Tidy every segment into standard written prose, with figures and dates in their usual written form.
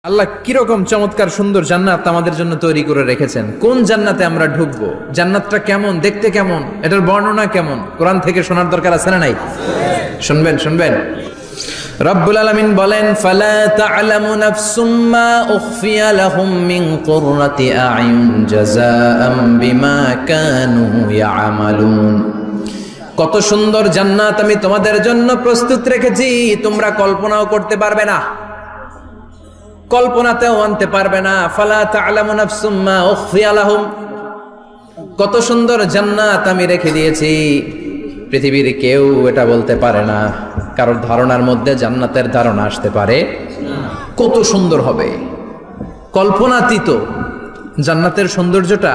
আল্লাহ কিরকম চমৎকার সুন্দর জান্নাত আমাদের জন্য তৈরি করে রেখেছেন। কোন জান্নাতে আমরা ঢুকবো, জান্নাতটা কেমন, দেখতে কেমন, এটার বর্ণনা কেমন, কোরআন থেকে শোনার দরকার আছে না নাই? শুনবেন রব্বুল আলামিন বলেন, ফালা তা'লামু নাফসুম মা উখফিয়া লাহুম মিন কুররাতি আ'য়ুন জাযাআম বিমা কানু ইয়া'মালুন। কত সুন্দর জান্নাত আমি তোমাদের জন্য প্রস্তুত রেখেছি, তোমরা কল্পনাও করতে পারবে না, কল্পনাতেও আনতে পারবে না। ফালা তা'লামু নাফসুম মা উখফিয়া লাহুম, কত সুন্দর জান্নাত আমি রেখে দিয়েছি, পৃথিবীর কেউ এটা বলতে পারে না। কারোর ধারণার মধ্যে জান্নাতের ধারণা আসতে পারে কত সুন্দর হবে, কল্পনাতীত জান্নাতের সৌন্দর্যটা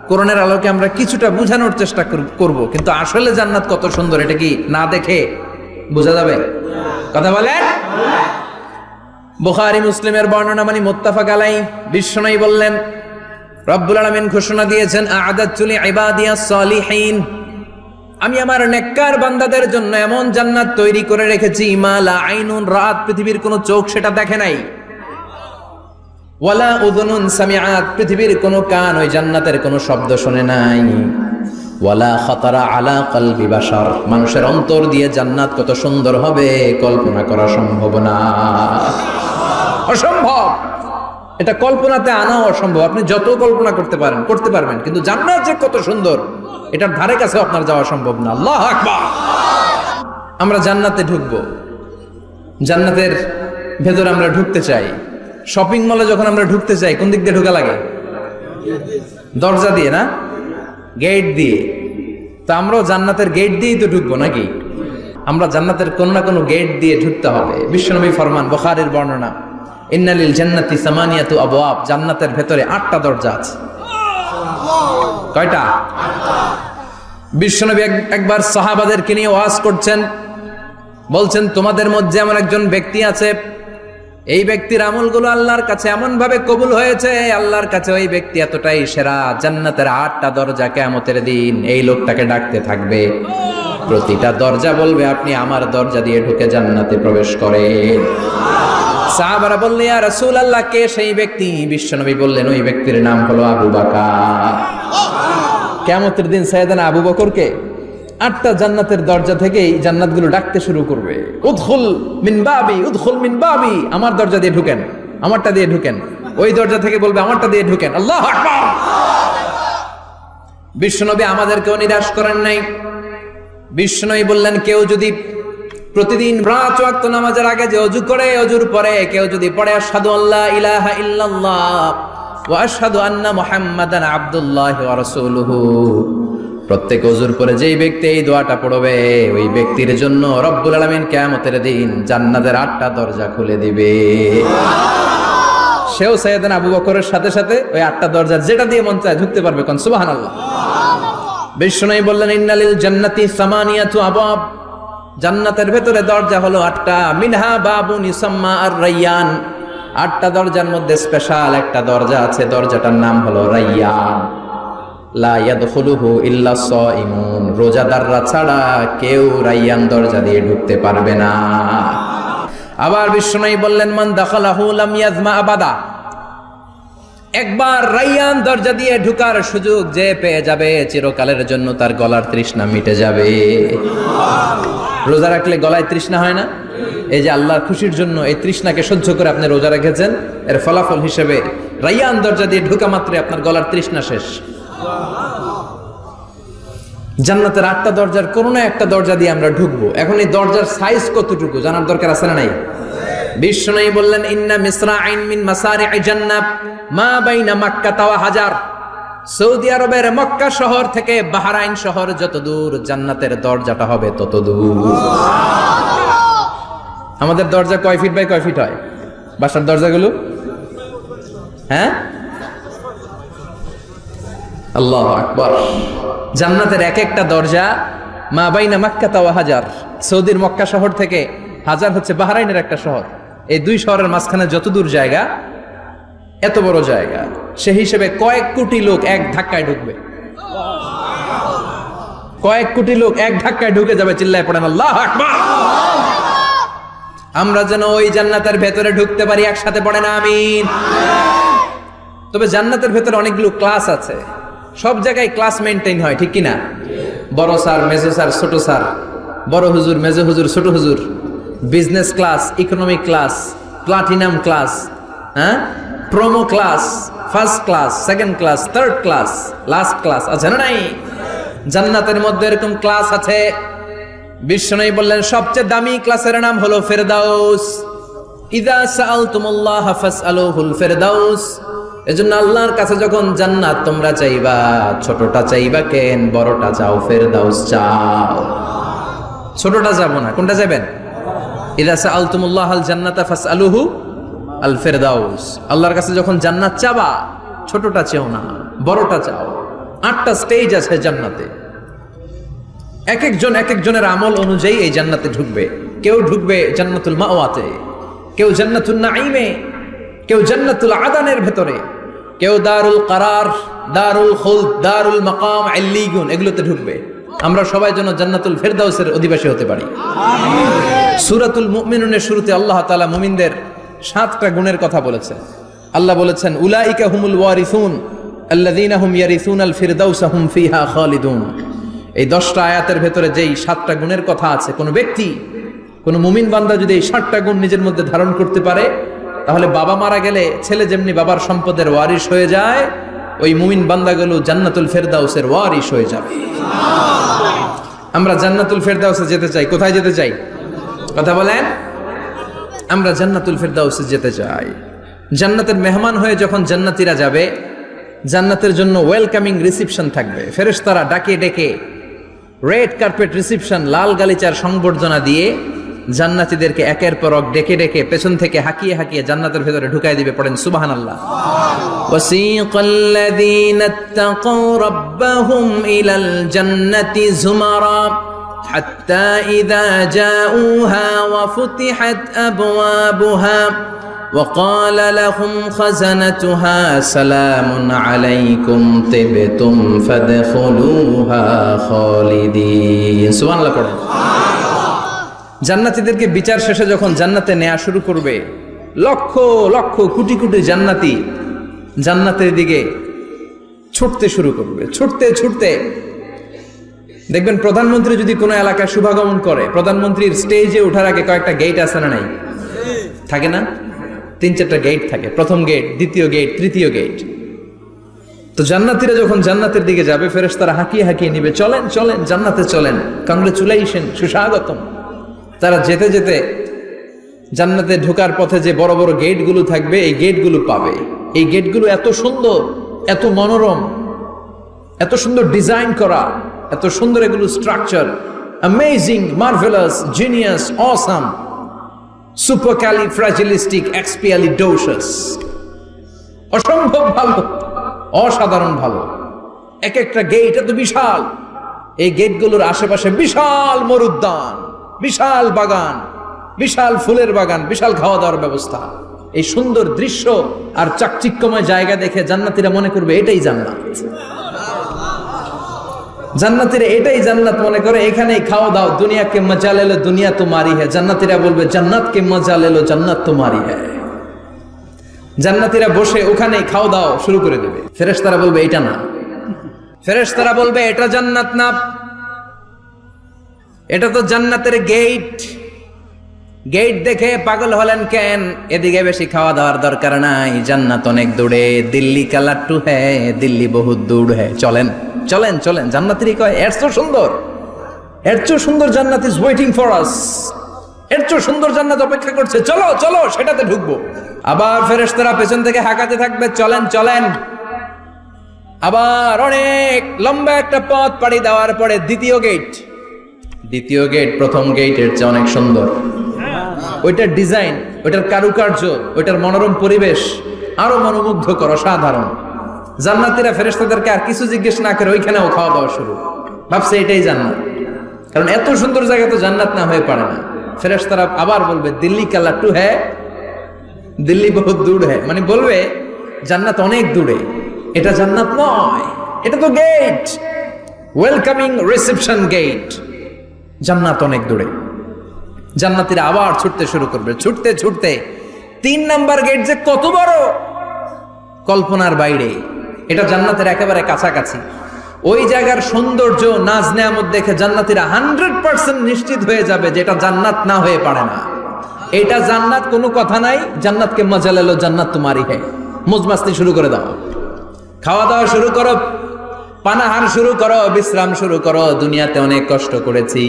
কোরআনের আলোকে আমরা কিছুটা বোঝানোর চেষ্টা করব, কিন্তু আসলে জান্নাত কত সুন্দর এটা কি না দেখে বোঝা যাবে? কথা বলেন। বুখারী মুসলিমের বর্ণনা মানে মুত্তাফাক আলাইহি, বিশ্বনবী বললেন, রব্বুল আলামিন ঘোষণা দিয়েছেন, আ'আদাতু লিইবাদিয়াস সালিহিন, আমি আমার নেককার বান্দাদের জন্য এমন জান্নাত তৈরি করে রেখেছি, মা লা আইনুন রাত, পৃথিবীর কোনো চোখ সেটা দেখে নাই, ওয়ালা উযুনুন সামিআত, পৃথিবীর কোনো কান ওই জান্নাতের কোনো শব্দ শুনে নাই, ওয়ালা খাতারা আলা কলবি বাশার, মানুষের অন্তর দিয়ে জান্নাত কত সুন্দর হবে কল্পনা করা সম্ভব না, অসম্ভব। এটা কল্পনাতে আনাও অসম্ভব, আপনি যত কল্পনা করতে পারবেন, কিন্তু জান্নাত যে কত সুন্দর এটার ধারে কাছে আপনার যাওয়া সম্ভব না। আল্লাহু আকবার। আমরা জান্নাতে ঢুকবো, জান্নাতের ভেতরে আমরা ঢুকতে চাই। শপিং মলে যখন আমরা ঢুকতে চাই, কোন দিক দিয়ে ঢোকা লাগে? দরজা দিয়ে না, গেট দিয়ে। তো আমরাও জান্নাতের গেট দিয়েই তো ঢুকবো নাকি? আমরা জান্নাতের কোন না কোনো গেট দিয়ে ঢুকতে হবে। বিশ্বনবী ফরমান, বুখারীর বর্ণনা, ইন্নালিল জান্নাতি সামানিয়াতু আবওয়াব, জান্নাতের ভেতরে 8টা দরজা আছে। কয়টা? বিশ্বনবী একবার সাহাবাদেরকে নিয়ে ওয়াজ করছেন, বলছেন, তোমাদের মধ্যে এমন একজন ব্যক্তি আছে, এই ব্যক্তির আমলগুলো আল্লাহর কাছে এমন ভাবে কবুল হয়েছে, আল্লাহর কাছে ওই ব্যক্তি এতটাই সেরা, জান্নাতের 8টা দরজা কিয়ামতের দিন এই লোকটাকে ডাকতে থাকবে, প্রতিটা দরজা বলবে, আপনি আমার দরজা দিয়ে ঢুকে জান্নাতে প্রবেশ করেন। সাহাবারা বললেন, ইয়া রাসূলুল্লাহ, কে সেই ব্যক্তি? বিশ্বনবী বললেন, ওই ব্যক্তির নাম হলো আবু বকর। কিয়ামতের দিন সাইয়েদনা আবু বকরকে 8টা জান্নাতের দরজা থেকেই জান্নাতগুলো ডাকতে শুরু করবে, উদখুল মিন বাবি, উদখুল মিন বাবি, আমার দরজা দিয়ে ঢুকেন, আমারটা দিয়ে ঢুকেন। ওই দরজা থেকে বলবে, আমারটা দিয়ে ঢুকেন। আল্লাহু আকবার। বিশ্বনবী আমাদেরকেও নিরাশ করেন নাই। বিশ্বনবী বললেন, কেউ যদি প্রতিদিন 5 ওয়াক্ত নামাজের আগে যে ওযু করে, ওযুর পরে কেউ যদি পড়ে, আশহাদু আল্লা ইলাহা ইল্লাল্লাহ ওয়া আশহাদু আন্না মুহাম্মাদান আবদুল্লাহি ওয়া রাসূলুহু, প্রত্যেক ওযুর পরে যেই ব্যক্তি এই দোয়াটা পড়বে, ওই ব্যক্তির জন্য রব্বুল আলামিন কিয়ামতের দিন জান্নাতের 8টা দরজা খুলে দিবে। সেও সাইয়েদনা আবু বকরের সাথে সাথে ওই 8টা দরজা যেটা দিয়ে মন চায় ঢুকতে পারবে। কোন সুবহানাল্লাহ। বিশ্বনবী বললেন, ইন্নালিল জান্নাতি সামানিয়াতু আবওয়াব, জান্নাতের ভেতরে দরজা হলো 8টা, মিনহা বাবুন ইউসাম্মা আর-রায়্যান, 8টা দরজার মধ্যে স্পেশাল একটা দরজা আছে, দরজাটার নাম হলো রায়্যান। লা ইয়াদখুলুহু ইল্লা সাইমুন, রোজাদাররা ছাড়া কেউ রায়্যান দরজা দিয়ে ঢুকতে পারবে না। আবার বিশ্বনবী বললেন, মান দাখালাহু লাম ইয়াজমা আবাদা, একবার রায়্যান দরজা দিয়ে ঢুকার সুযোগ যে পেয়ে যাবে, চিরকালের জন্য তার গলার তৃষ্ণা মিটে যাবে। রোজা রাখলে গলায় তৃষ্ণা হয় না? এই যে আল্লাহর খুশির জন্য এই তৃষ্ণাকে সহ্য করে আপনি রোজা রেখেছেন, এর ফলাফল হিসেবে রায়্যান দরজা দিয়ে ঢুকা মাত্রই আপনার গলার তৃষ্ণা শেষ। জান্নাতের 8টা দরজার কোন না একটা দরজা দিয়ে আমরা ঢুকবো। এখন এই দরজার সাইজ কতটুকু জানার দরকার আছে না নাই? বিশ্বনবী বললেন, ইন্না মিসরাইন মিন মাসারি'i জান্নাহ মা বাইনা মাক্কা ওয়া হাজার, সৌদি আরবের মক্কা শহর থেকে বাহরাইন শহর যত দূর, জান্নাতের দরজাটা হবে তত দূর। আমাদের দরজা কয় ফিট বাই কয় ফিট হয় বাসার দরজাগুলো? হ্যাঁ, আল্লাহু আকবার। জান্নাতের এক একটা দরজা মা বাইনা মাক্কা ওয়া হাজার, সৌদির মক্কা শহর থেকে হাজার হচ্ছে বাহরাইনের একটা শহর, এই 2 শহরের মাঝখানে যত দূর জায়গা, এত বড় জায়গা, সে হিসেবে কয়েক কোটি লোক এক ধাক্কায় ঢুকবে। কয়েক কোটি লোক এক ধাক্কায় ঢুকে যাবে। চিল্লায় পড়েন আল্লাহু আকবার। আমরা যেন ওই জান্নাতের ভেতরে ঢুকতে পারি, একসাথে পড়ে না আমিন। তবে জান্নাতের ভেতরে অনেকগুলো ক্লাস আছে, সব জায়গায় ক্লাস মেনটেন হয়, ঠিক কিনা? বড় স্যার, মেজো স্যার, ছোট স্যার, বড় হুজুর, মেজো হুজুর, ছোট হুজুর, business class, economic class, platinum class, হ্যাঁ, promo class, first class, second class, third class, last class আছে না নাই? জান্নাতের মধ্যে এরকম ক্লাস আছে। বিশ্বনবী বললেন সবচেয়ে দামি ক্লাসের নাম হলো ফেরদাউস। ইযা সাআলতুমুল্লাহ ফাসআলুহুল ফেরদাউস। এজন্য আল্লাহর কাছে যখন জান্নাত তোমরা চাইবা, ছোটটা চাইবা কেন, বড়টা চাও, ফেরদাউস চাও। ছোটটা যাবো না, কোনটা যাবেন? ইযা সাআলতুমুল্লাহ আল জান্নাতা ফাসআলুহু আল ফেরদাউস। আল্লাহর কাছে যখন জান্নাত চাবা, ছোটটা চেও না, বড়টা চাও। 8টা স্টেজ আছে জান্নাতে। এক একজনের আমল অনুযায়ী এই জান্নাতে ঢুকবে। কেউ ঢুকবে জান্নাতুল মাওয়াতে, কেউ জান্নাতুল নাঈমে, কেউ জান্নাতুল আদানের ভেতরে, কেউ দারুল কারার, দারুল খুলদ, দারুল মাকাম, আল্লিগুন, এগুলোতে ঢুকবে। আমরা সবাই যেন জান্নাতুল ফেরদাউসের অধিবাসী হতে পারি। সূরাতুল মুমিনুনের শুরুতে আল্লাহ তাআলা মুমিনদের 7টা গুণের কথা বলেছেন। আল্লাহ বলেছেন উলাইকা হুমুল ওয়ারিসুন আল্লাযীনা হুম ইয়ারিসুনাল ফিরদাউসা হুম ফিহা খালিদুন। এই 10টা আয়াতের ভেতরে যেই 7টা গুণের কথা আছে, কোন ব্যক্তি, কোন মুমিন বান্দা যদি এই 7টা গুণ নিজের মধ্যে ধারণ করতে পারে, তাহলে বাবা মারা গেলে ছেলে যেমনি বাবার সম্পদের ওয়ারিশ হয়ে যায়, ওই মুমিন বান্দাগুলো জান্নাতুল ফেরদাউসের ওয়ারিশ হয়ে যাবে। আমরা জান্নাতুল ফেরদাউসে যেতে চাই। কোথায় যেতে চাই? কথা বলেন। আমরা জান্নাতুল ফেরদাউসে যেতে চাই। জান্নাতের মেহমান হয়ে যখন জান্নাতীরা যাবে, জান্নাতের জন্য ওয়েলকামিং রিসিপশন থাকবে। ফেরেশতারা ডাকে ডেকে রেড কার্পেট রিসিপশন, লাল গালিচার সংবর্ধনা দিয়ে জান্নাতীদেরকে একের পর এক ডেকে ডেকে পেছন থেকে হাঁকিয়ে হাঁকিয়ে জান্নাতের ভেতরে ঢুকাই দিবে। পড়েন সুবহানাল্লাহ। ওয়াসিকাল্লাযীনা ইত্তাকাউ রাব্বাহুম ইলাল জান্নাতি যুমারা হাত্তা ইযা জাউহা ওয়া ফুতিহাত আবওয়াবুহা وقال لهم خزنتها سلام عليكم طبتم فادخلوها خالدين। সুবহানাল্লাহ পড়েন। জান্নাতীদেরকে বিচার শেষে যখন জান্নাতে নেওয়া শুরু করবে, লক্ষ লক্ষ কোটি কোটি জান্নাতি জান্নাতের দিকে ছুটতে শুরু করবে। ছুটতে ছুটতে দেখবেন প্রধানমন্ত্রী যদি কোনো এলাকায় শুভাগমন করে, প্রধানমন্ত্রীর স্টেজে ওঠার আগে কয়েকটা গেট আছে না নাই? থাকে না? 3-4টা গেট থাকে। প্রথম গেট, দ্বিতীয় গেট, তৃতীয় গেট। তো জান্নাতীরা যখন জান্নাতের দিকে যাবে, ফেরেশতারা হাঁকিয়ে হাঁকিয়ে নিবে, চলেন চলেন জান্নাতে চলেন, কংগ্রেচুলেশন, সুস্বাগতম। তারা যেতে যেতে জান্নাতে ঢোকার পথে যে বড় বড় গেটগুলো থাকবে, এই গেটগুলো পাবে। এই গেটগুলো এত সুন্দর, এত মনোরম, এত সুন্দর ডিজাইন করা, এত সুন্দর এগুলো structure, amazing, marvellous, genius, awesome, supercalifragilisticexpialidocious, অসম্ভব ভালো, অসাধারণ ভালো। এক একটা গেট এত বিশাল। এই গেটগুলোর আশেপাশে বিশাল মরুদ্যান, বিশাল বাগান, বিশাল ফুলের বাগান, বিশাল খাওয়া দাওয়ার ব্যবস্থা। এই সুন্দর দৃশ্য আর চাকচিক্যময় জায়গা দেখে জান্নাতীরা মনে করবে এটাই জান্নাত। জান্নাতীরা এটাই জান্নাত মনে করে, এখানেই খাওয়া দাও। দুনিয়া কে মজা লে লো, দুনিয়া তোমারি হ্যায়। জান্নাতীরা বলবে জান্নাত কে মজা লে লো, জান্নাত তোমারি হ্যায়। জান্নাতীরা বসে ওখানেই খাওয়া দাও শুরু করে দেবে। ফেরেশতারা বলবে এটা না, ফেরেশতারা বলবে এটা জান্নাত না, এটা তো জান্নাতের গেট। গেট দেখে পাগল হলেন কেন? এদিকে বেশি খাওয়া দাওয়ার দরকার নাই, জান্নাত অনেক দূরে। দিল্লি কা লাট্টু হ্যায়, দিল্লি বহুত দূর হ্যায়। চলেন চলেন চলেন। জান্নাতেরই কয় এর চেয়ে সুন্দর, এর চেয়ে সুন্দর জান্নাত ইজ ওয়েটিং ফর আস। এর চেয়ে সুন্দর জান্নাত অপেক্ষা করছে, চলো চলো সেটাতে ঢুকবো। আবার ফেরেশতারা পেছন থেকে হাঁকাতে থাকবে, চলেন চলেন। আবার অনেক লম্বা একটা পথ পাড়ি দেওয়ার পরে দ্বিতীয় গেট। দ্বিতীয় গেট প্রথম গেটের চেয়ে অনেক সুন্দর। ওইটার ডিজাইন, ওইটার কারুকার্য, ওইটার মনোরম পরিবেশ আরো মনোমুগ্ধকর, অসাধারণ। জান্নাতীরা ফেরেশতাদেরকে আর কিছু জিজ্ঞেস না করে ওইখানেও খাওয়া দাওয়া শুরু। ভাবছে এটাই জান্নাত, কারণ এত সুন্দর জায়গা তো জান্নাত না হয়ে পারে না। ফেরেশতারা আবার বলবে দিল্লি কা লাট্টু হ্যায়, দিল্লি বহুত দূর হ্যায়। মানে বলবে জান্নাত অনেক দূরে, এটা জান্নাত নয়, এটা তো গেট, ওয়েলকামিং রিসেপশন গেট। জান্নাত অনেক দূরে। জান্নাতীরা আবার ছুটতে শুরু করবে, ছুটতে ছুটতে 3 নাম্বার গেট যে কত বড়, কল্পনার বাইরে। এটা জান্নাতের একেবারে কাছাকাছি। ওই জায়গার সৌন্দর্য, নাজ নেয়ামত দেখে জান্নাতীরা 100% নিশ্চিত হয়ে যাবে যে এটা জান্নাত না হয়ে পারে না। এটা জান্নাত, কোনো কথা নাই। জান্নাতকে মজা লেলো, জান্নাত তোমারই হ্যাঁ। মজমাস্তি শুরু করে দাও, খাওয়া দাওয়া শুরু করো, পানাহার শুরু করো, বিশ্রাম শুরু করো। দুনিয়াতে অনেক কষ্ট করেছি,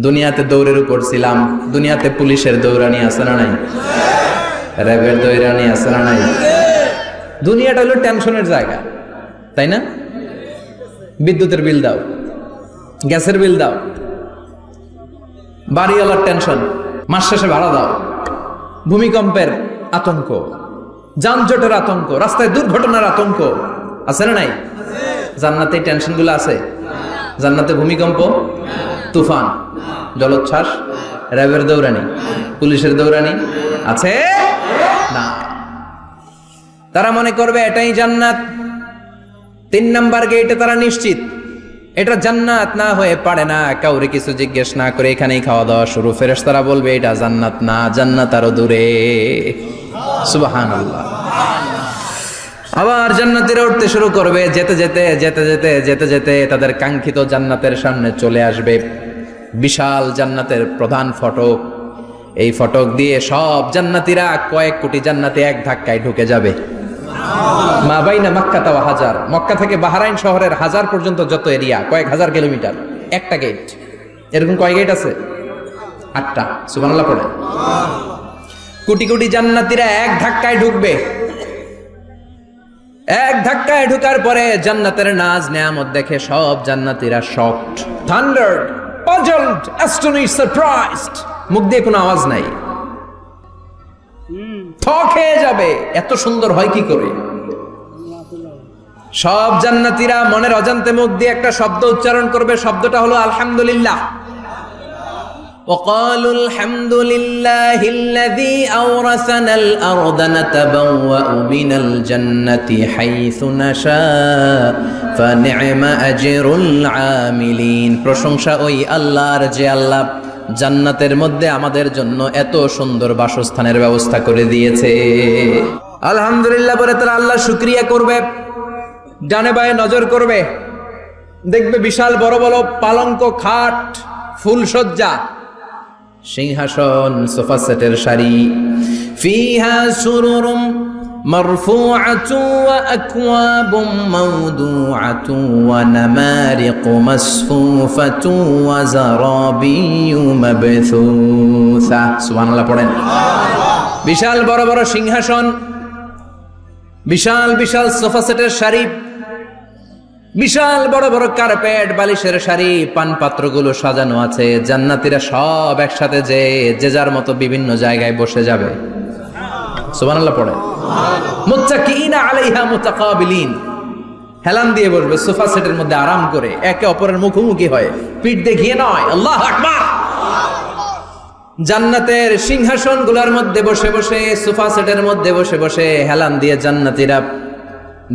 দুনিয়াতে দৌড়ের উপর ছিলাম, দুনিয়াতে পুলিশের দৌড়ানি আছে না নাই, র্যাবের দৌড়ানি আছে না নাই। দুনিয়াটা হলো টেনশনের জায়গা, তাই না? বিদ্যুতের বিল দাও, গ্যাসের বিল দাও, বাড়িওয়ালার টেনশন, মাস শেষে ভাড়া দাও, ভূমিকম্পের আতঙ্ক, যানজটের আতঙ্ক, রাস্তায় দুর্ঘটনার আতঙ্ক আছে না নাই? জান্নাতে টেনশন গুলো আছে? জান্নাতে ভূমিকম্প, তুফান, জলোচ্ছ্বাস, র্যাবের দৌড়ানি, পুলিশের দৌড়ানি আছে না। তারা মনে করবে এটাই জান্নাত। 3 নাম্বার গেটে তারা নিশ্চিত এটা জান্নাত না হয়ে পারে না। কাউরে কিছু জিজ্ঞেস না করে এখানেই খাওয়া দাওয়া শুরু। ফেরেশতারা বলবে এটা জান্নাত না, জান্নাত আরো দূরে। সুবহানাল্লাহ। আবার জান্নাতীরা উঠতে শুরু করবে। যেতে যেতে যেতে যেতে যেতে যেতে তাদের কাঙ্ক্ষিত জান্নাতের সামনে চলে আসবে। বিশাল জান্নাতের প্রধান ফটক। এই ফটক দিয়ে সব জান্নাতীরা, কয়েক কোটি জান্নাতি এক ধাক্কায় ঢুকে যাবে। মা বাইনা মক্কা ওয়া হাজার, মক্কা থেকে বাহরাইন শহরের হাজার পর্যন্ত যত এরিয়া, কয়েক হাজার কিলোমিটার, একটা গেট। এরকম কয় গেট আছে? 8টা। সুবহানাল্লাহ পড়ে। কোটি কোটি জান্নাতীরা এক ধাক্কায় ঢুকবে। এক ধাক্কায় ঢুকার পরে জান্নাতের নাজ নেয়ামত দেখে সব জান্নাতীরা শকড, থান্ডার্ড, পাজলড, অ্যাস্টনিশড, সারপ্রাইজড। মুখ দিয়ে কোনো আওয়াজ নাই, থক হয়ে যাবে। এত সুন্দর হয় কি করে? সব জান্নাতীরা মনের অজান্তে মুখ দিয়ে একটা শব্দ উচ্চারণ করবে। শব্দটা হলো আলহামদুলিল্লাহ। وقالوا الحمد لله الذي أورثنا الأرض نتبوأ من الجنة حيث نشاء فنعم أجر العاملين। প্রশংসা ওই আল্লাহর যে আল্লাহ জান্নাতের মধ্যে আমাদের জন্য এত সুন্দর বাসস্থানের ব্যবস্থা করে দিয়েছে। আলহামদুলিল্লাহ বলে তারা আল্লাহ শুকরিয়া করবে। ডানে বায়ে নজর করবে, দেখবে বিশাল বড় বড় পালঙ্ক, খাট, ফুলসজ্জা, সিংহাসন, সোফা সেটের সারি। ফিহা সুরুরুম মারফুআতু ওয়া আকওয়াবুম মাওদুআতু ওয়া নামারিকু মাসফুফাতু ওয়া যারাবিয়্যু মাবথুসা। সুবহানাল্লাহ পড়েন। বিশাল বড় বড় সিংহাসন, বিশাল বিশাল সোফা সেটের সারি, বিশাল বড় বড় কার্পেট, বালিশের সারি, পানপাত্রগুলো সাজানো আছে। জান্নাতীরা সব একসাথে যে যার মতো বিভিন্ন জায়গায় বসে যাবে। সুবহানাল্লাহ পড়ে। মুত্তাকিইনা আলাইহা মুতাকাবিলিন, হেলান দিয়ে বসবে সোফা সেটের মধ্যে আরাম করে, একে অপরের মুখোমুখি হয়, পিঠ দেখিয়ে নয়। আল্লাহু আকবার। জান্নাতের সিংহাসন গুলার মধ্যে বসে বসে, সোফা সেটের মধ্যে বসে বসে হেলান দিয়ে জান্নাতীরা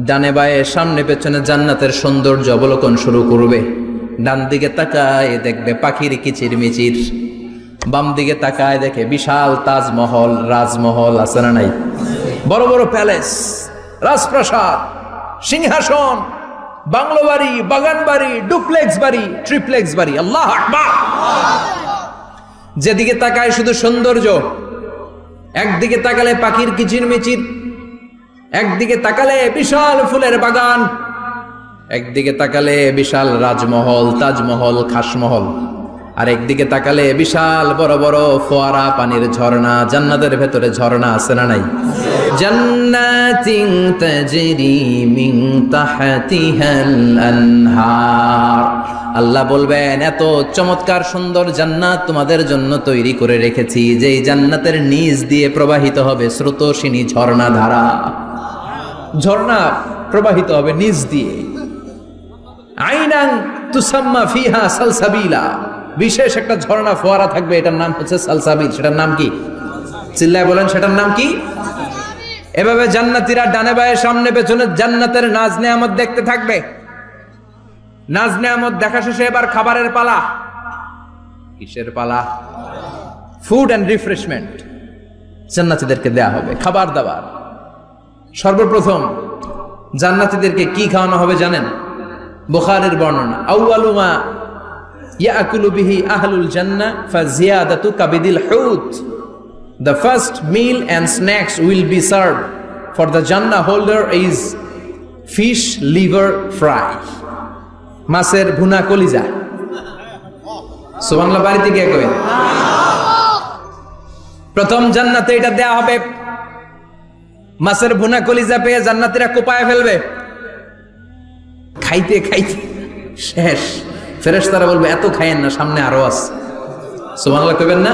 ডানে বায়ে সামনে পেছনে জান্নাতের সৌন্দর্য অবলোকন শুরু করবে। ডান দিকে তাকায় দেখবে পাখির কিচির মিচির, বাম দিকে তাকায় দেখে বিশাল তাজমহল, রাজমহল আছে না নাই? বড় বড় প্যালেস, রাজপ্রাসাদ, সিংহাসন, বাংলো বাড়ি, বাগান বাড়ি, ডুপ্লেক্স বাড়ি, ট্রিপ্লেক্স বাড়ি। আল্লাহু আকবার। যেদিকে তাকায় শুধু সৌন্দর্য। একদিকে তাকালে পাখির কিচির মিচির, একদিকে তাকালে বিশাল ফুলের বাগান, একদিকে তাকালে বিশাল রাজমহল, তাজমহল, খাসমহল, আর একদিকে তাকালে বিশাল বড় বড় ফোয়ারা, পানির ঝর্ণা। জান্নাতের ভেতরে ঝর্ণা আছে না নাই? জান্নাতিন তাজরি মিন তাহতিহাল আনহার। আল্লাহ বলবেন এত চমৎকার সুন্দর জান্নাত তোমাদের জন্য তৈরি করে রেখেছি, যেই জান্নাতের নিচ দিয়ে প্রবাহিত হবে স্রোতস্বিনী ঝর্ণা ধারা। ঝর্ণা প্রবাহিত হবে নিচ দিয়ে। আইনান তুসাম্মা ফিহা সালসাবিলা, বিশেষ একটা ঝর্ণা ফোয়ারা থাকবে, এটার নাম হচ্ছে সালসাবিল। সেটার নাম কি? চিল্লায় বলেন, সেটার নাম কি? এভাবে জান্নাতীরা ডানে বায়ে সামনে পেছনে জান্নাতের নাজ নেয়ামত দেখতে থাকবে। নাজ নেয়ামত দেখা শেষে এবার খাবারের পালা। কিসের পালা? ফুড অ্যান্ড রিফ্রেশমেন্ট জান্নাতীদেরকে দেয়া হবে, খাবার দাবার। সর্বপ্রথম জান্নাতীদেরকে কি খাওয়ানো হবে জানেন? বুখারীর বর্ণনা, আউয়ালু মা ইয়াকুলু বিহি আহলুল জান্নাহ ফাজিয়াদাতু কাবিদিল হুত। The first meal and snacks will be served for the Jannah holder is fish liver fry, মাছের ভুনা কলিজা। সুবহানাল্লাহ, বাড়িতে গিয়ে কইন। প্রথম জান্নাতে এটা দেয়া হবে। মাছের ভুনা কলিজা পেয়ে জান্নাতীরা কোপায় ফেলবে, খাইতে খাইতে শেষ। ফেরেশতারা বলবে এত খাইয়েন না, সামনে আরো আছে। সুবহানাল্লাহ কইবেন না?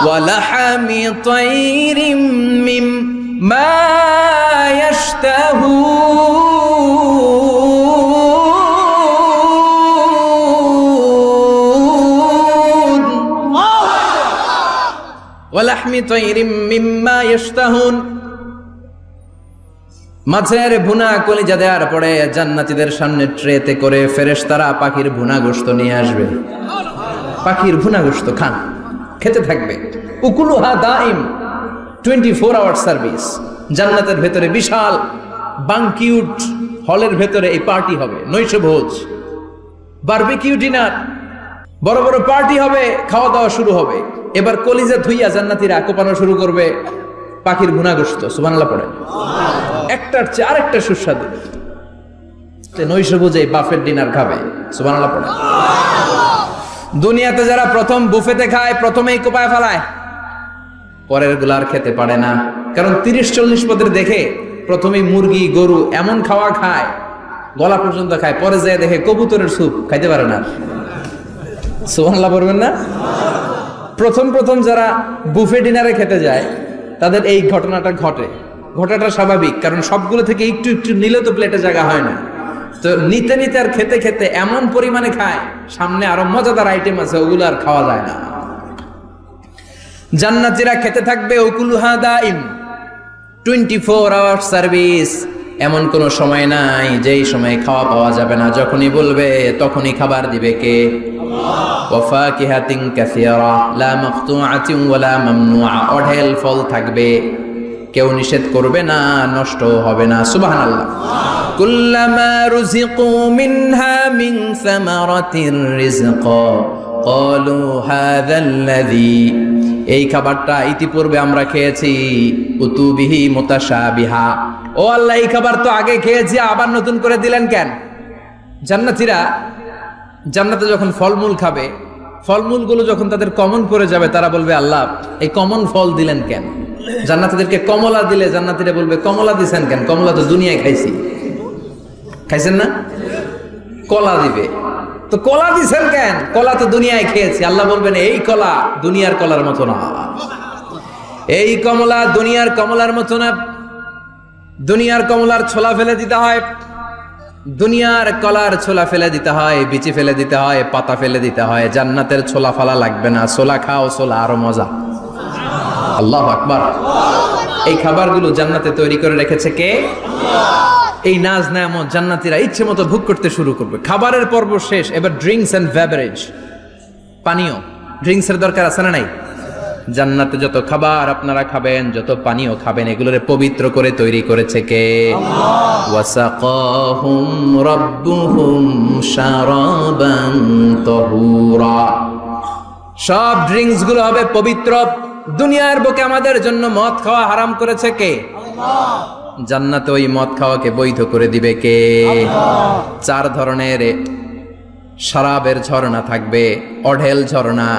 ওয়ালাহামি তাইরিম মিম্মা ইয়াশতাহুন, ওয়ালাহমি তাইরিম মিম্মা ইয়াশতাহুন। মাছের ভুনা কলিজা দেওয়ার পরে জান্নাতীদের সামনে ট্রেতে করে ফেরেশতারা পাখির ভুনা গোশত নিয়ে আসবে। পাখির ভুনা গোশত খান, খেতে থাকবে। উকুলুহা দাইম, 24 আওয়ার সার্ভিস। জান্নাতের ভেতরে বিশাল বানকিউট হলের ভেতরে এই পার্টি হবে, নৈশভোজ, বারবিকিউ ডিনার, বড় বড় পার্টি হবে, খাওয়া দাওয়া শুরু হবে। এবার কলিজা ধুইয়া জান্নাতীরা কোপানো শুরু করবে পাখির ভুনা গোশত। সুবহানাল্লাহ পড়ে। একটার চেয়ে আরেকটা সুস্বাদু। নৈশভোজে বাফেট ডিনার খাবে। সুবহানাল্লাহ পড়ে। দুনিয়াতে যারা প্রথম বুফেতে খায় প্রথমেই কোপায় ফেলায়, পরের গুলার খেতে পারে না। কারণ 30-40 পদের দেখে প্রথমেই মুরগি গরু এমন খাওয়া খায়, গলা পর্যন্ত খায়, পরে যায় দেখে কবুতরের স্যুপ খাইতে পারে না। সুবহানাল্লাহ পড়বেন না? প্রথম যারা বুফে ডিনারে খেতে যায় তাদের এই ঘটনাটা ঘটে। ঘটাটা স্বাভাবিক, কারণ সবগুলো থেকে একটু একটু নিলে তো প্লেটে জায়গা হয় না। তো নিতে নিতে আর খেতে খেতে এমন পরিমাণে খায়, সামনে আরো মজাদার আইটেম আছে, ওগুলো আর খাওয়া যায় না। জান্নাতীরা খেতে থাকবে উকুলুহা দাইম, 24 আওয়ার সার্ভিস। এমন কোন সময় নাই যেই সময় খাওয়া পাওয়া যাবে না। যখনই বলবে তখনই খাবার দিবে কে? আল্লাহ। ওয়া ফাকিহাতিন কাসীরা লা মাকতুআতিন ওয়ালা মামনুআ, অঢেল ফল থাকবে, কেউ নিষেধ করবে না, নষ্ট হবে না। সুবহানাল্লাহ। কুল্লামা রুজিকু মিনহা মিন সামারাতির রিজকা ক্বালু হাযাল্লাযী, এই খাবারটা ইতিপূর্বে আমরা খেয়েছি, উতুবিহি মুতাশাবিহা, ও আল্লাহ এই খাবার তো আগে খেয়েছি, আবার নতুন করে দিলেন কেন? জান্নাতীরা জান্নাতে যখন ফলমূল খাবে, ফলমূলগুলো যখন তাদের কমন পড়ে যাবে, তারা বলবে আল্লাহ এই কমন ফল দিলেন কেন? জান্নাতীদেরকে কমলা দিলে জান্নাতীরা বলবে কমলা দিছেন কেন? কমলা তো দুনিয়ায় খাইছি। খাইছেন না? কলা দিবে, তো কলা দিছেন কেন? কলা তো দুনিয়ায় খেয়েছি। আল্লাহ বলবেন এই কলা দুনিয়ার কলার মতো না, এই কমলা দুনিয়ার কমলার মতো না। দুনিয়ার কমলার ছোলা ফেলে দিতে হয়, দুনিয়ার কলার ছোলা ফেলে দিতে হয়, বিচি ফেলে দিতে হয়, পাতা ফেলে দিতে হয়। জান্নাতের ছোলা ফালা লাগবে না, ছোলা খাও, ছোলা আরো মজা। আল্লাহু আকবার। এই খাবারগুলো জান্নাতে তৈরি করে রেখেছে কে? এই নাজ নেয়ামত জান্নাতীরা ইচ্ছে মতো ভোগ করতে শুরু করবে। খাবারের পর্ব শেষ, এবার ড্রিঙ্কস এন্ড বেভারেজ, পানীয়। ড্রিঙ্কসের দরকার আছে না নাই? জান্নাতে যত খাবার আপনারা খাবেন, যত পানীয় খাবেন, এগুলোরে পবিত্র করে তৈরি করেছে কে? আল্লাহ। ওয়াসাকাহুম রাব্বুহুম শারাবান তাহুরা, সব ড্রিঙ্কস গুলো হবে পবিত্র। দুনিয়ার বুকে আমাদের জন্য মদ খাওয়া হারাম করেছে কে? আল্লাহ। জান্নাতে ওই মদ খাওয়াকে বৈধ করে দিবে কে? আল্লাহ। 4 ধরনের শরাবের ঝর্ণা থাকবে, অঢেল ঝর্ণা,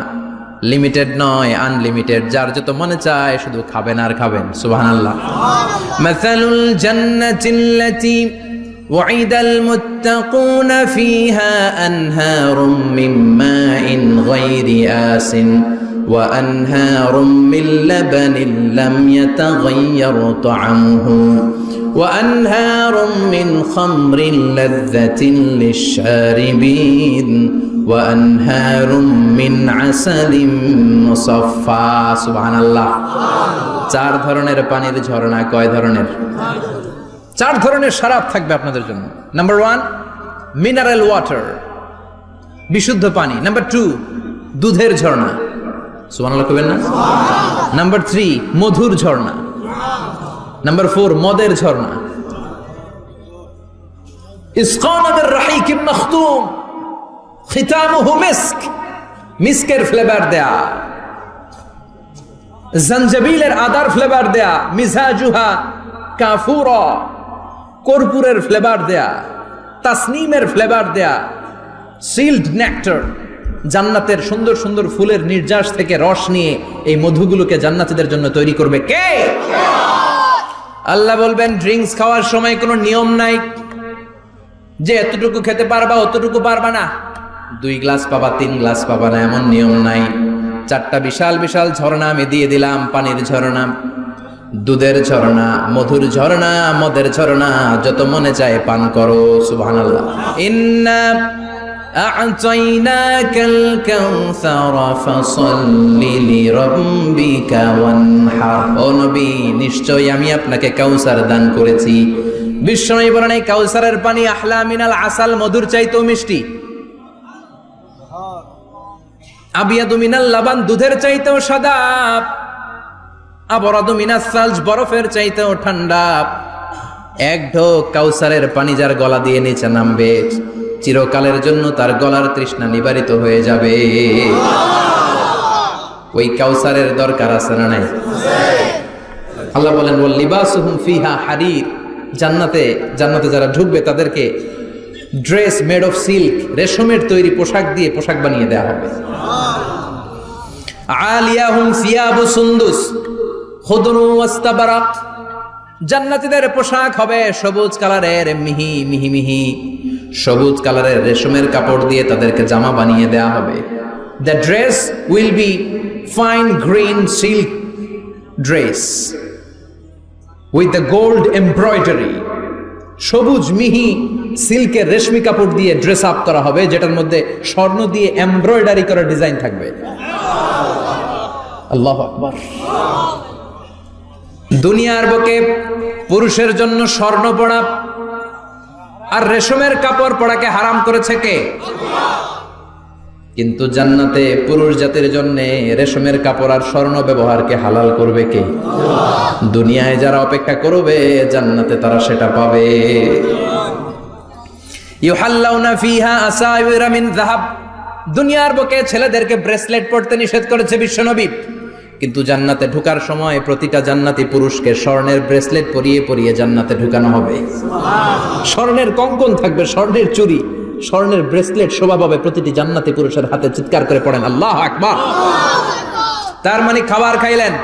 লিমিটেড নয়, আনলিমিটেড। যার যত মনে চায় শুধু খাবেন আর খাবেন। সুবহানাল্লাহ। মাসালুল জান্নাতিল্লাতী ওয়াইদাল মুত্তাকুনা ফীহা আনহারুম মিন মাইন গায়রি আসিন ওয়া আনহারুম মিন লাবানিন লাম ইয়াতাগায়্যার তা'আমুহু ওয়া আনহারুম মিন খামরিন লাযযাতিন লিশ-শারিবিন ওয়া আনহারুম মিন আসালিম মুসাফফা। সুবহানাল্লাহ। 4 ধরনের পানির ঝর্ণা। কয় ধরনের? 4 ধরনের শরাব থাকবে আপনাদের জন্য। নাম্বার 1 মিনারেল ওয়াটার, বিশুদ্ধ পানি। নাম্বার 2 দুধের ঝর্ণা। সুবহানাল্লাহ কইবেন না? নাম্বার 3 মধুর ঝর্ণা। নাম্বার 4 মদের ঝর্ণা। ইসকানা বির রাহিকিম মাখতুম খিতামুহু মিস্ক, মিস্কের ফ্লেভার দেয়া, জঞ্জবিলের আদার ফ্লেভার দেয়া, মিজাজুহা কাফুরা, কর্পূরের ফ্লেভার দেয়া, তাসনিমের ফ্লেভার দেয়া, সিল্ড নেক্টার, জান্নাতের সুন্দর সুন্দর ফুলের নির্যাস থেকে রস নিয়ে এই মধুগুলোকে জান্নাতীদের জন্য তৈরি করবে কে? আল্লাহ বলবেন ড্রিঙ্কস খাওয়ার সময় কোনো নিয়ম নাই যে এতটুকু খেতে পারবা অতটুকু পারবা না, 2 গ্লাস পাবা 3 গ্লাস পাবা না, এমন নিয়ম নাই। 4টা বিশাল বিশাল ঝর্ণা আমি দিয়ে দিলাম, পানির ঝর্ণা, দুধের ঝর্ণা, মধুর ঝর্ণা, মদের ঝর্ণা, যত মনে চায় পান করো। সুবহানাল্লাহ। ইন্না আ'তাইনাকাল কাউসার ফাসাল্লি লিরাব্বিকা ওয়ানহার। ও নবী, নিশ্চয়ই আমি আপনাকে কাউসার দান করেছি। বিশ্বনবী বলেন এই কাউসারের পানি আহলা মিনাল আসাল, মধুর চাইতেও মিষ্টি। আবিয়াদু মিনাল লাবান, দুধের চাইতেও সাদা। আবরাদু মিনাস সালজ, বরফের চাইতেও ঠান্ডা। এক ঢোক কাউসারের পানি যার গলা দিয়ে নিচে নামবে, চিরকালের জন্য তার গলার তৃষ্ণা নিবারিত হয়ে যাবে। ওই কাউসারের দরকার আছে না নাই? আল্লাহ বলেন ওয়াল লিবাসুহুম ফিহা হারির, জান্নাতে যারা ঢুকবে তাদেরকে ড্রেস মেড অফ সিল্ক, রেশমের তৈরি পোশাক দিয়ে পোশাক বানিয়ে দেওয়া হবে। আলিয়াহুম সিয়াবু সুন্দুস খুদরু ওয়াস্তাবারাক, জান্নাতীদের পোশাক হবে সবুজ কালারের, মিহি মিহি মিহি সবুজ কালারের রেশমের কাপড় দিয়ে তাদেরকে জামা বানিয়ে দেওয়া হবে। The dress will be fine green silk dress with the gold embroidery, সবুজ মিহি সিল্কের রেশমি কাপড় দিয়ে ড্রেস আপ করা হবে, যেটার মধ্যে স্বর্ণ দিয়ে এমব্রয়ডারি করা ডিজাইন থাকবে। আল্লাহু আকবার। দুনিয়ার বুকে পুরুষের জন্য স্বর্ণ পরা আর রেশমের কাপড় পরাকে হারাম করেছে কে? কিন্তু জান্নাতে পুরুষ জাতির জন্য রেশমের কাপড় আর স্বর্ণ ব্যবহারকে হালাল করবে কে? দুনিয়ায় যারা অপেক্ষা করবে জান্নাতে তারা সেটা পাবে। ইউহাল্লাউনা ফিহা আসাইরা মিন যাহাব, দুনিয়ার বুকে ছেলেদেরকে ব্রেসলেট পরতে নিষেধ করেছে বিশ্বনবী, কিন্তু জান্নাতে ঢোকার সময় প্রতিটা জান্নাতি পুরুষকে স্বর্ণের ব্রেসলেট পরিয়ে পরিয়ে জান্নাতে ঢুকানো হবে। স্বর্ণের কঙ্কন থাকবে, স্বর্ণের চুড়ি, স্বর্ণের ব্রেসলেট শোভা পাবে প্রতিটি জান্নাতি পুরুষের হাতে। চিৎকার করে পড়েন আল্লাহু আকবার। তার মানে খাবার খাইলেন,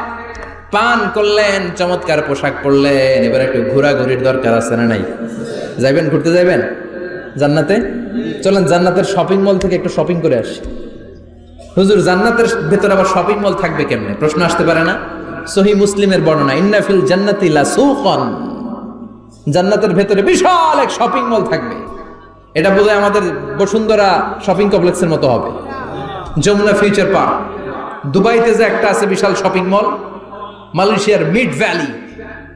পান করলেন, চমৎকার পোশাক পরলেন, এবার একটু ঘোরাঘুরির দরকার আছে না নাই? যাইবেন, ঘুরতে যাইবেন জান্নাতে? চলেন জান্নাতের শপিং মল থেকে একটু শপিং করে আসি। হুজুর জান্নাতের ভেতরে আবার শপিং মল থাকবে কেমনে? প্রশ্ন আসতে পারে না? সহিহ মুসলিমের বর্ণনা, ইন্না ফিল জান্নাতি লাসুকান, জান্নাতের ভেতরে বিশাল এক শপিং মল থাকবে। এটা বোধহয় আমাদের বসুন্ধরা শপিং কমপ্লেক্সের মতো হবে, যমুনা ফিউচার পার্ক। দুবাইতে যে একটা আছে বিশাল শপিং মল, মালয়েশিয়ার মিড ভ্যালি,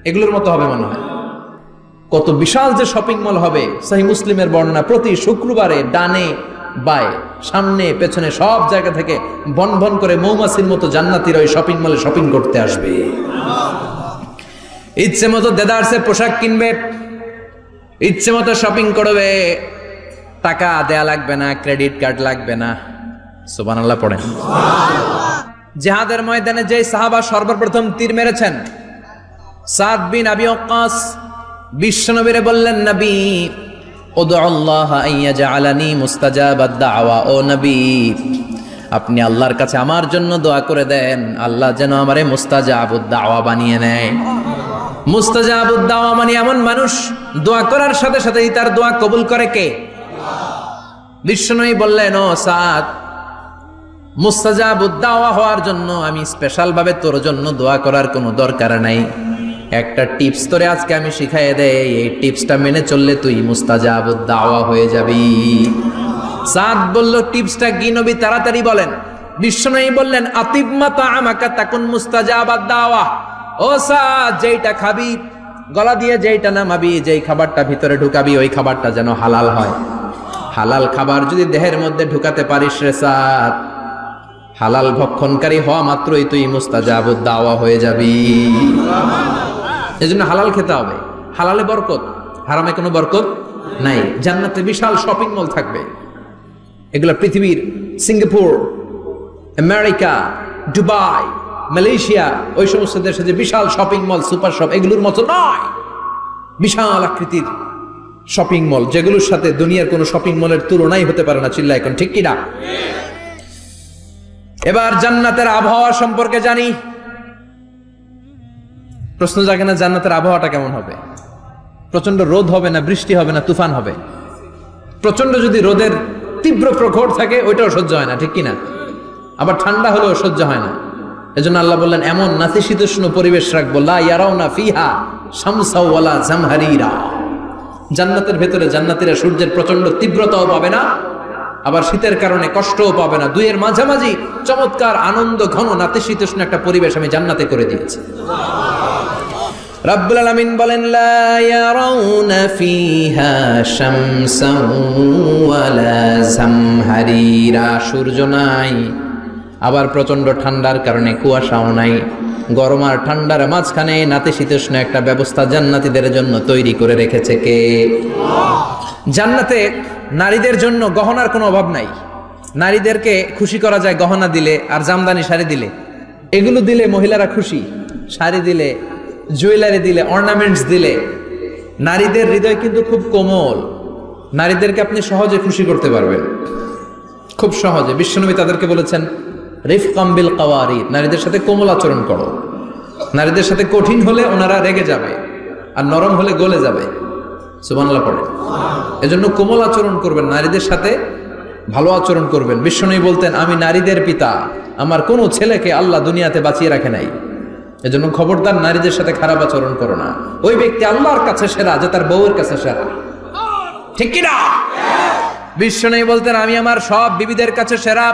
এগুলোর মতো হবে মনে হয়। কত বিশাল যে শপিং মল হবে। সহিহ মুসলিমের বর্ণনা, প্রতি শুক্রবারে ডানে বায়ে সামনে পেছনে সব জায়গা থেকে বন বন করে মৌমাছির মতো জান্নাতীরা ওই শপিং মলে শপিং করতে আসবে। ইচ্ছে মতো দেদারসে পোশাক কিনবে, ইচ্ছে মতো শপিং করবে, টাকা দেয়া লাগবে না, ক্রেডিট কার্ড লাগবে না। সুবহানাল্লাহ পড়েন। জিহাদের ময়দানে যে সাহাবা সর্বপ্রথম তীর মেরেছেন, সাদ বিন আবি ওয়াক্কাস, বিশ্বনবীরে বললেন নবী উদউল্লাহ আইয়াজআলানি মুস্তাজাবাদ দাওয়া, ও নবী আপনি আল্লাহর কাছে আমার জন্য দোয়া করে দেন, আল্লাহ যেন আমারে মুস্তাজাবুদ দাওয়া বানিয়ে নেয়। মুস্তাজাবুদ দাওয়া মানে এমন মানুষ দোয়া করার সাথে সাথেই তার দোয়া কবুল করে কে? বিশ্বনবী বললেন, ও সাদ, মুস্তাজাবুদ দাওয়া হওয়ার জন্য আমি স্পেশাল ভাবে তোর জন্য দোয়া করার কোনো দরকার নাই। একটা টিপস তোরে আজকে আমি শিখাইয়ে দেই, এই টিপসটা মেনে চললে তুই মুস্তাজাবুদ দাওয়া হয়ে যাবি। সাদ বলল, টিপসটা কি নবী? তাড়াতাড়ি বলেন। বিশ্বনবী বললেন, আতিবমা তাআমাকা তাকুন মুস্তাজাবাদ দাওয়া। ও সাদ, যেইটা খাবি, গলা দিয়ে যেইটা নামাবি, যেই খাবারটা ভিতরে ঢুকাবি, ওই খাবারটা যেন হালাল হয়। হালাল খাবার যদি দেহের মধ্যে ঢুকাতে পারিস রে সাদ, হালাল ভক্ষণকারী হওয়া মাত্রই তুই মুস্তাজাবুদ দাওয়া হয়ে যাবি। এজন্য হালাল খেতে হবে, হালালে বরকত, হারামে কোনো বরকত নাই। জান্নাতে বিশাল শপিং মল থাকবে, এগুলো পৃথিবীর সিঙ্গাপুর, আমেরিকা, দুবাই, মালয়েশিয়া, ওই সমস্ত দেশে যে বিশাল শপিং মল, সুপার শপ, এগুলোর মতো নয়। বিশাল আকৃতির শপিং মল, যেগুলোর সাথে দুনিয়ার কোনো শপিং মলের তুলনাই হতে পারে না। চিল্লা এখন ঠিক কিনা? এবার জান্নাতের আবহাওয়া সম্পর্কে জানি। প্রশ্ন জাগে না, জান্নাতের আবহাওয়াটা কেমন হবে? প্রচন্ড রোদ হবে না বৃষ্টি হবে না তুফান হবে? প্রচন্ড যদি রোদের তীব্র প্রখর থাকে ওইটাও সহ্য হয় না, ঠিক কিনা? আবার ঠান্ডা হলেও সহ্য হয় না। এজন্য আল্লাহ বললেন এমন নাতিশীতোষ্ণ পরিবেশ রাখবো, লা ইয়ারাউনা ফিহা শামসা ওয়ালা জামহারিরা। জান্নাতের ভেতরে জান্নাতীরা সূর্যের প্রচন্ড তীব্রতাও পাবে না, আবার শীতের কারণে কষ্টও পাবে না। দুইয়ের মাঝামাঝি চমৎকার আনন্দ ঘন নাতিশীতোষ্ণ একটা পরিবেশ আমি জান্নাতে করে দিয়েছি। রাব্বুল আলামিন বলেন লা ইয়ারাউনা ফিহা শামসান ওয়ালা জামহারিরা। সূর্য নাই, আবার প্রচন্ড ঠান্ডার কারণে কুয়াশাও নাই। গরম আর ঠান্ডার মাঝখানে নাতিশীতোষ্ণ একটা ব্যবস্থা জান্নাতীদের জন্য তৈরি করে রেখেছে কে? জান্নাতে নারীদের জন্য গহনার কোনো অভাব নাই। নারীদেরকে খুশি করা যায় গহনা দিলে আর জামদানি শাড়ি দিলে। এগুলো দিলে মহিলারা খুশি, শাড়ি দিলে, জুয়েলারি দিলে, অর্নামেন্টস দিলে। নারীদের হৃদয় কিন্তু খুব কোমল, নারীদেরকে আপনি সহজে খুশি করতে পারবেন, খুব সহজে। বিশ্বনবী তাদেরকে বলেছেন রিফকাম বিল কাওয়ারিদ, নারীদের সাথে কোমল আচরণ করো। নারীদের সাথে কঠিন হলে ওনারা রেগে যাবে, আর নরম হলে গলে যাবে। সুবহানাল্লাহ পড়ে। এজন্য কোমল আচরণ করবেন, নারীদের সাথে ভালো আচরণ করবেন। বিশ্বনবী বলতেন আমি নারীদের পিতা, আমার কোনো ছেলেকে আল্লাহ দুনিয়াতে বাঁচিয়ে রাখে নাই। এজন্য খবরদার নারীদের সাথে খারাপ আচরণ করো না। ওই ব্যক্তি আল্লাহর কাছে সেরা যে তার বউয়ের কাছে সেরা, ঠিক কিনা? বিশ্বনবী বলতেন আমি আমার সব বিবিদের কাছে সেরা।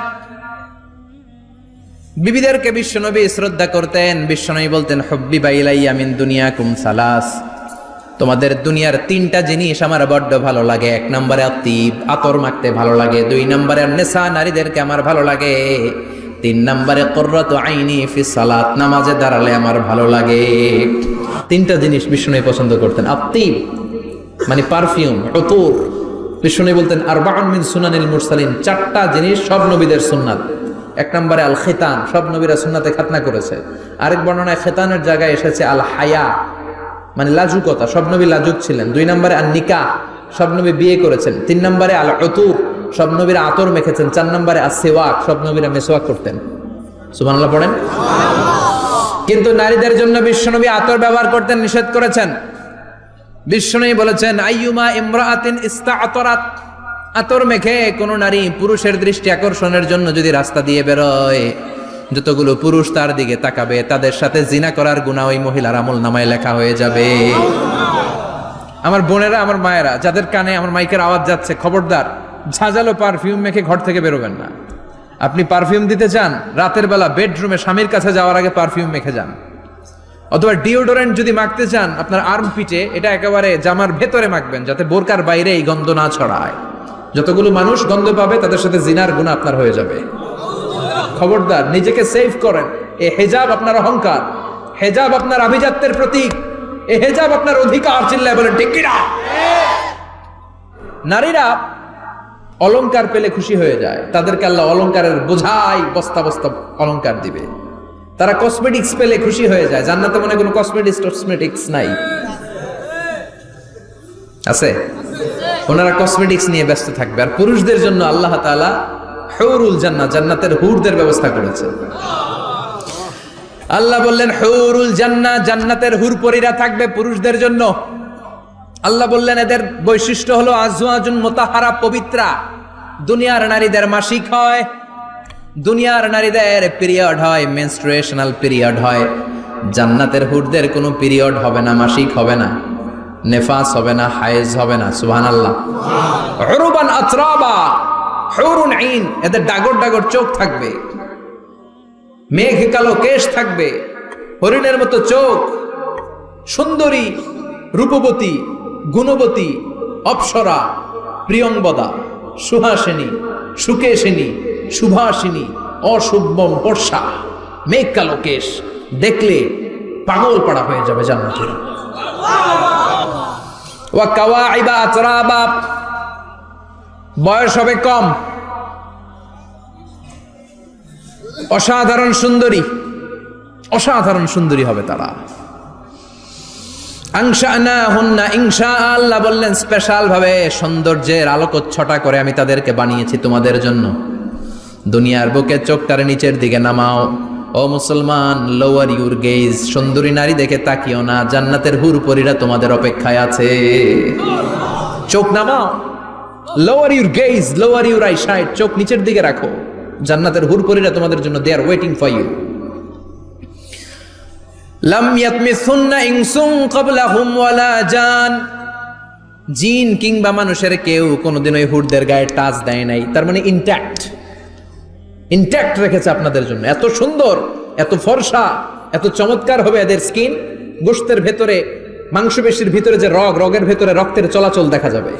বিবিদেরকে বিশ্বনবী শ্রদ্ধা করতেন। বিশ্বনবী বলতেন হুব্বিবা ইলাইয়া মিন দুনিয়াকুম সালাস, তোমাদের দুনিয়ার তিনটা জিনিস আমার বড্ড ভালো লাগে। এক নম্বরে আতিব, আতর মাখতে ভালো লাগে। দুই নম্বরে নেশা, নারীদেরকে আমার ভালো লাগে। তিন নম্বরে কুররাতু আইনি ফিস সালাত, নামাজে দাঁড়ালে আমার ভালো লাগে। তিনটা জিনিস বিশ্বনবী পছন্দ করতেন। আতিব মানে পারফিউম, উতুর। বিশ্বনবী বলতেন আরবাউন মিন সুনানিল মুরসালিন, চারটা জিনিস সব নবীদের সুন্নাত। এক নম্বরে আল খিতান, সব নবীরা সুন্নাতে খাতনা করেছে। আরেক বর্ণনায় খিতানের জায়গায় এসেছে আল হায়া, মানে লাজুকতা, সব নবী লাজুক ছিলেন। দুই নম্বরে আল নিকাহ, সব নবী বিয়ে করেছেন। তিন নম্বরে আল উতুর, সব নবীরা আতর মেখেছেন। চার নম্বরে আস সিওয়াক, সব নবীরা মিসওয়াক করতেন। সুবহানাল্লাহ পড়েন। কিন্তু নারীদের জন্য বিশ্বনবী আতর ব্যবহার করতে নিষেধ করেছেন। বিশ্বনবী বলেছেন আইয়ুমা ইমরাআতিন ইস্তাআতারাত, আতর মেখে কোন নারী পুরুষের দৃষ্টি আকর্ষণের জন্য যদি রাস্তা দিয়ে বেরোয়, যতগুলো পুরুষ তার দিকে তাকাবে তাদের সাথে জিনা করার গুনাহ ওই মহিলার আমলনামায় লেখা হয়ে যাবে। আমার বোনেরা, আমার মায়েরা, যাদের কানে আমার মাইকের আওয়াজ যাচ্ছে, খবরদার ঝাঁঝালো পারফিউম মেখে ঘর থেকে বেরোবেন না। আপনি পারফিউম দিতে চান, রাতের বেলা বেডরুমে স্বামীর কাছে যাওয়ার আগে পারফিউম মেখে যান। অথবা ডিওডোরেন্ট যদি মাখতে চান, আপনার আর্ম পিটে, এটা একেবারে জামার ভেতরে মাখবেন, যাতে বোরকার বাইরে এই গন্ধ না ছড়ায়। যতগুলো মানুষ গন্ধ পাবে তাদের সাথে জিনার গুনাহ আপনার হয়ে যাবে। খবরদার নিজেকে সেভ করেন। এই হেজাব আপনার অহংকার, হেজাব আপনার আভিজাত্যের প্রতীক, এই হেজাব আপনার অধিকার। চিল্লায় বলেন ঠিক কিনা? নারীরা অলংকার পেলে খুশি হয়ে যায়, তাদেরকে আল্লাহ অলংকারের বোঝাই বস্তা বস্তা অলংকার দিবে। তারা কসমেটিক্স পেলে খুশি হয়ে যায়। জান্নাতে মনে কোনো কসমেটিক্স নাই, আছে? ওনারা কসমেটিক্স নিয়ে ব্যস্ত থাকবে। আর পুরুষদের জন্য আল্লাহ তাআলা হুরুল জান্নাহ, জান্নাতের হুরদের ব্যবস্থা করেছে। আল্লাহ বললেন হুরুল জান্নাহ, জান্নাতের হুর পরীরা থাকবে পুরুষদের জন্য। আল্লাহ বললেন এদের বৈশিষ্ট্য হলো আজওয়াজুন মুতাহহারা, পবিত্রা। দুনিয়ার নারীদের মাসিক হয়, দুনিয়ার নারীদের পিরিয়ড হয়, মেনস্ট্রুয়েশনাল পিরিয়ড হয়। জান্নাতের হুরদের কোনো পিরিয়ড হবে না, মাসিক হবে না, নেফাস হবে না, হায়েজ হবে না। সুবহানাল্লাহ। উরুবান আতরাবা, হুরুন আইন, এদের ডাগর ডাগর চোখ থাকবে, মেঘ কালো কেশ থাকবে, হরিণের মতো চোখ, সুন্দরী, রূপবতী, গুণবতী, অপ্সরা, প্রিয়ংবদা, সুহাসিনী, সুকেশিনী, সুভাষিনী, অশুভম বর্ষা, মেঘ কালো কেশ, দেখলে পাগল পাড়া হয়ে যাবে জান্নাতের। ওয়া কাওয়াইবা আতরাবা, বয়স হবে কম, অসাধারণ সুন্দরী, অসাধারণ সুন্দরী হবে তারা। আনশানাহুন্না ইনশা, আল্লাহ বললেন স্পেশাল ভাবে সৌন্দর্যের আলোকচ্ছটা করে আমি তাদেরকে বানিয়েছি তোমাদের জন্য। দুনিয়ার বুকে চোখটারে নিচের দিকে নামাও ও মুসলমান, লোয়ার ইউর গেজ, সুন্দরী নারী দেখে তাকিও না, জান্নাতের হুরপরীরা তোমাদের অপেক্ষায় আছে। চোখ নামাও, lower your gauge, lower your I side, চোখ নিচের দিকে রাখো, জান্নাতের হুরপরীরা তোমাদের জন্য দে আর ওয়েটিং ফর ইউ। লাম ইয়াতমিসুন্না ইনসুন ক্বাবলাহুম ওয়ালা জান, জিন কিংবা মানুষের কেউ কোনোদিন ওই হুরদের গায়ে টাচ দেয় নাই, তার মানে ইনট্যাক্ট, ইনট্যাক্ট রেখেছে আপনাদের জন্য। এত সুন্দর, এত ফর্সা, এত চমৎকার হবে এদের স্কিন, গোশতের ভেতরে, মাংসপেশির ভিতরে যে রগ, রগের ভেতরে রক্তের চলাচল দেখা যাবে,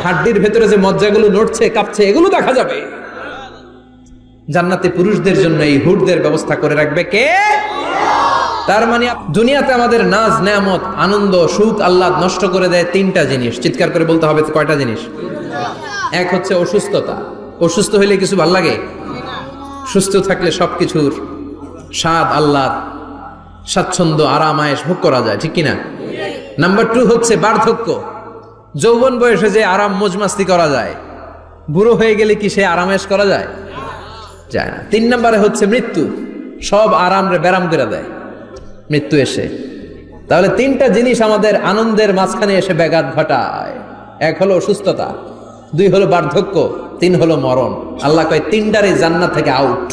হাড্ডির ভেতরে যে মজ্জাগুলো নড়ছে কাঁপছে এগুলো দেখা যাবে। জান্নাতে পুরুষদের জন্য এই হুরদের ব্যবস্থা করে রাখবে কে? তার মানে দুনিয়াতে আমাদের নাজ নেয়ামত, আনন্দ, সুখ, আহ্লাদ নষ্ট করে দেয় তিনটা জিনিস। চিৎকার করে বলতে হবে কয়টা জিনিস? এক হচ্ছে অসুস্থতা, অসুস্থ হইলে কিছু ভাল লাগে? সুস্থ থাকলে সবকিছুর স্বাদ, আহ্লাদ, স্বাচ্ছন্দ্য, আরাম, আয়েশ ভোগ করা যায়, ঠিক কিনা? নাম্বার 2 হচ্ছে বার্ধক্য, যৌবন বয়সে যে আরাম মজমাস্তি করা যায়, বুড়ো হয়ে গেলে কি সে আরামেশ করা যায়? যায় না। 3 নম্বরে হচ্ছে মৃত্যু, সব আরাম রে ব্যারাম করে দেয় মৃত্যু এসে। তাহলে 3টা জিনিস আমাদের আনন্দের মাঝখানে এসে ব্যাঘাত ঘটায়। 1 হলো অসুস্থতা, 2 হলো বার্ধক্য, 3 হলো মরণ। আল্লাহ কয় 3টারই জান্নাত থেকে আউট।